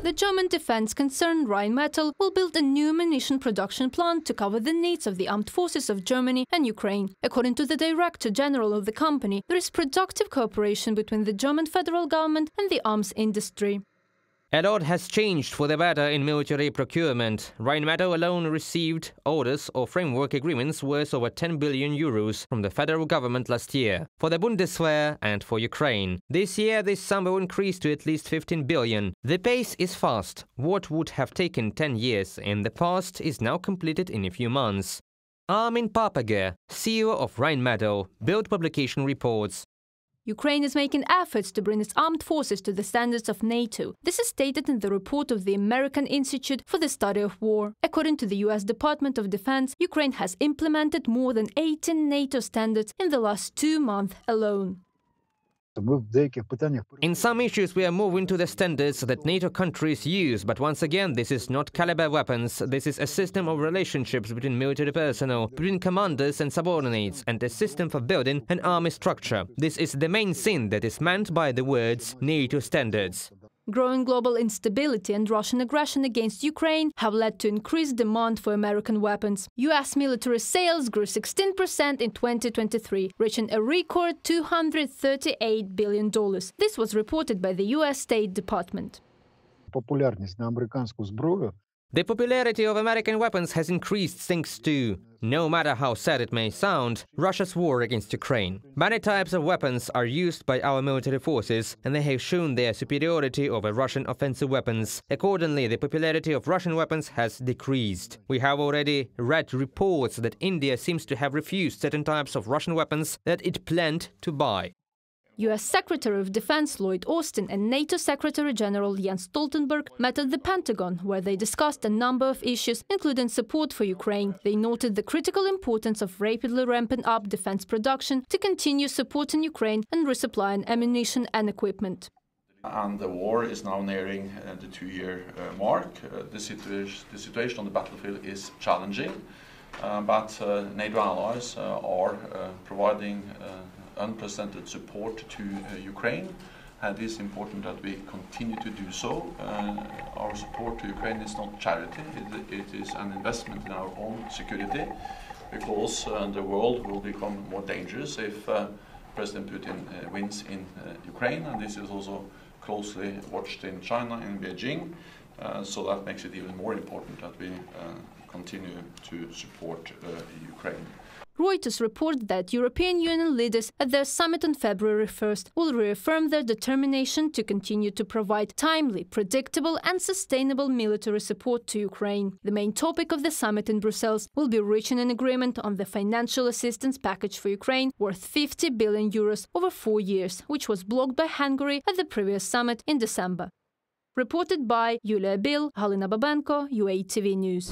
The German defense concern Rheinmetall will build a new ammunition production plant to cover the needs of the armed forces of Germany and Ukraine. According to the Director General of the company, there is productive cooperation between the German federal government and the arms industry. A lot has changed for the better in military procurement. Rheinmetall alone received orders or framework agreements worth over 10 billion euros from the federal government last year, for the Bundeswehr and for Ukraine. This year, this sum will increase to at least 15 billion. The pace is fast. What would have taken 10 years in the past is now completed in a few months. Armin Papage, CEO of Rheinmetall, Bild publication reports. Ukraine is making efforts to bring its armed forces to the standards of NATO. This is stated in the report of the American Institute for the Study of War. According to the US Department of Defense, Ukraine has implemented more than 18 NATO standards in the last 2 months alone. In some issues we are moving to the standards that NATO countries use, but once again this is not caliber weapons, this is a system of relationships between military personnel, between commanders and subordinates, and a system for building an army structure. This is the main thing that is meant by the words NATO standards. Growing global instability and Russian aggression against Ukraine have led to increased demand for American weapons. US military sales grew 16% in 2023, reaching a record $238 billion. This was reported by the US State Department. The popularity of American weapons has increased thanks to, no matter how sad it may sound, Russia's war against Ukraine. Many types of weapons are used by our military forces, and they have shown their superiority over Russian offensive weapons. Accordingly, the popularity of Russian weapons has decreased. We have already read reports that India seems to have refused certain types of Russian weapons that it planned to buy. US Secretary of Defense Lloyd Austin and NATO Secretary General Jens Stoltenberg met at the Pentagon, where they discussed a number of issues, including support for Ukraine. They noted the critical importance of rapidly ramping up defense production to continue supporting Ukraine and resupplying ammunition and equipment. And the war is now nearing the 2-year mark. The situation on the battlefield is challenging, but NATO allies are providing unprecedented support to Ukraine, and it is important that we continue to do so. Our support to Ukraine is not charity, it is an investment in our own security, because the world will become more dangerous if President Putin wins in Ukraine, and this is also closely watched in China and Beijing, so that makes it even more important that we continue to support Ukraine. Reuters reported that European Union leaders at their summit on February 1st will reaffirm their determination to continue to provide timely, predictable and sustainable military support to Ukraine. The main topic of the summit in Brussels will be reaching an agreement on the financial assistance package for Ukraine worth 50 billion euros over 4 years, which was blocked by Hungary at the previous summit in December. Reported by Yulia Bil, Halina Babenko, UATV News.